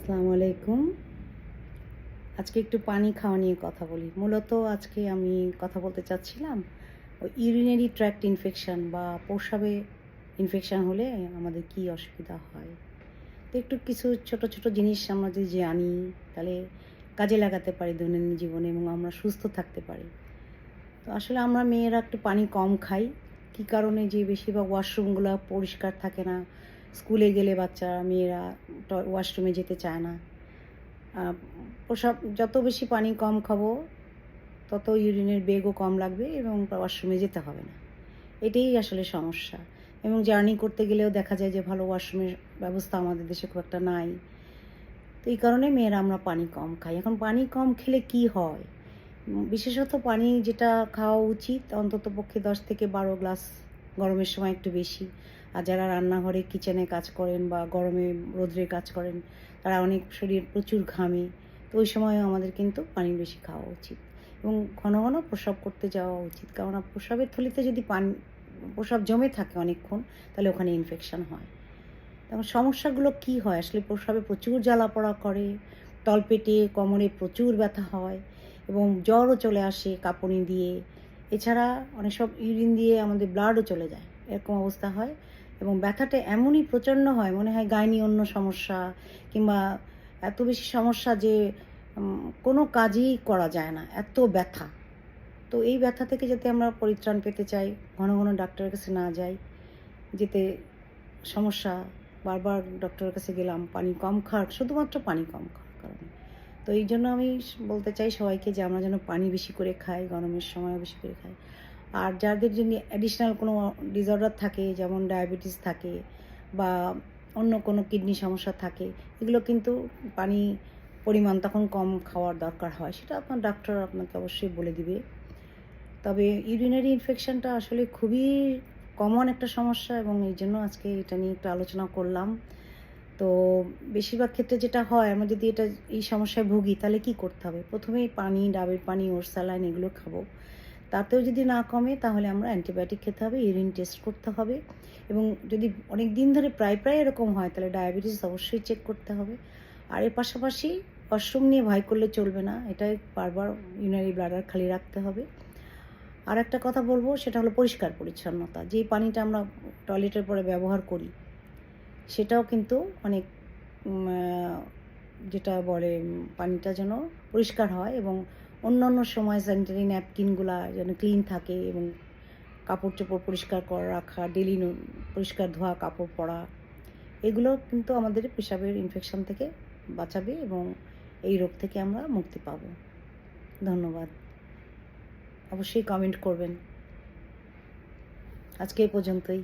আসসালামু আলাইকুম। আজকে একটু পানি খাওয়া নিয়ে কথা বলি। মূলত আজকে আমি কথা বলতে চাচ্ছিলাম ওই ইউরিনারি ট্র্যাক্ট ইনফেকশন বা প্রস্রাবে ইনফেকশন হলে আমাদের কী অসুবিধা হয়। তো একটু কিছু ছোট, ছোট জিনিস আমরা যদি জানি তাহলে কাজে লাগাতে পারি দৈনন্দিন জীবনে এবং আমরা সুস্থ থাকতে পারি। তো আসলে আমরা মেয়েরা একটু পানি কম খাই। কী কারণে যে বেশিরভাগ ওয়াশরুমগুলো পরিষ্কার থাকে না। স্কুলে গেলে বাচ্চারা মেয়েরা ওয়াশরুমে যেতে চায় না। আ প্রসাব যত বেশি পানি কম খাবো, তত ইউরিনের বেগও কম লাগবে এবং ওয়াশরুমে যেতে হবে না। এটাই আসলে সমস্যা। এবং জার্নি করতে গেলেও দেখা যায় যে ভালো ওয়াশরুমের ব্যবস্থা আমাদের দেশে খুব একটা নাই। তো এই কারণে মেয়েরা আমরা পানি কম খাই। এখন পানি কম খেলে কি হয়? বিশেষত পানি যেটা খাওয়া উচিত অন্ততপক্ষে ১০ থেকে ১২ গ্লাস, গরমের সময় একটু বেশি। আর যারা রান্নাঘরে কিচেনে কাজ করেন বা গরমে রৌদ্রে কাজ করেন, তারা অনেক শরীর প্রচুর ঘামে। তো ওই সময়ও আমাদের কিন্তু পানি বেশি খাওয়া উচিত এবং ঘন, ঘন প্রস্রাব করতে যাওয়া উচিত। কেননা প্রস্রাবের থলিতে যদি প্রস্রাব জমে থাকে অনেকক্ষণ, তাহলে ওখানে ইনফেকশন হয়। তখন সমস্যাগুলো কী হয়? আসলে প্রস্রাবে প্রচুর জ্বালা-পোড়া করে, তলপেটে, কোমরে প্রচুর ব্যথা হয় এবং জ্বরও চলে আসে কাঁপুনি দিয়ে। এছাড়া অনেক সব ইউরিন দিয়ে আমাদের ব্লাডও চলে যায়। এরকম অবস্থা হয় এবং ব্যথাটা এমনই প্রচণ্ড হয়, মনে হয় গাইনি অন্য সমস্যা কিংবা এত বেশি সমস্যা যে কোনো কাজই করা যায় না, এত ব্যথা। তো এই ব্যথা থেকে যাতে আমরা পরিত্রাণ পেতে চাই, ঘন, ঘন ডাক্তারের কাছে না যাই, যেতে সমস্যা বারবার ডক্টরের কাছে গেলাম পানি কম খাওয়ার, শুধুমাত্র পানি কম খাওয়ার কারণে। তো এই জন্য আমি বলতে চাই সবাইকে যে আমরা যেন পানি বেশি করে খাই, গরমের সময়ও বেশি করে খাই। আর যাদের জন্য অ্যাডিশনাল কোনো ডিসঅর্ডার থাকে, যেমন ডায়াবেটিস থাকে বা অন্য কোনো কিডনি সমস্যা থাকে, এগুলো কিন্তু পানি পরিমাণ তখন কম খাওয়ার দরকার হয়। সেটা আপনার ডাক্তার আপনাকে অবশ্যই বলে দিবে। তবে ইউরিনারি ইনফেকশনটা আসলে খুবই কমন একটা সমস্যা এবং এইজন্য আজকে এটা নিয়ে একটু আলোচনা করলাম। তো বেশিরভাগ ক্ষেত্রে যেটা হয়, আমরা যদি এই সমস্যায় ভুগি তাহলে কি করতে হবে? প্রথমেই পানি, ডাবের পানি, ওর স্যালাইন এগুলো খাবো। তাতেও যদি না কমে তাহলে আমরা অ্যান্টিবায়োটিক খেতে হবে, ইউরিন টেস্ট করতে হবে এবং যদি অনেক দিন ধরে প্রায়, প্রায় এরকম হয় তাহলে ডায়াবেটিস অবশ্যই চেক করতে হবে। আর এর পাশাপাশি ওয়াশরুম নিয়ে ভয় করলে চলবে না। এটাই বারবার ইউরিনারি ব্লাডার খালি রাখতে হবে। আরেকটা কথা বলব সেটা হলো পরিষ্কার পরিচ্ছন্নতা। যেই পানিটা আমরা টয়লেটের পরে ব্যবহার করি, সেটাও কিন্তু অনেক উম আ যেটা বলে পানিটা যেন পরিষ্কার হয় এবং অন্যান্য সময় স্যানিটারি ন্যাপকিনগুলা যেন ক্লিন থাকে এবং কাপড়-চোপড় পরিষ্কার করে রাখা, ডেইলি পরিষ্কার ধোয়া কাপড় পরা, এগুলো কিন্তু আমাদের পেশাবের ইনফেকশন থেকে বাঁচাবে এবং এই রোগ থেকে আমরা মুক্তি পাবো। ধন্যবাদ। অবশ্যই কমেন্ট করবেন। আজকে এই পর্যন্তই।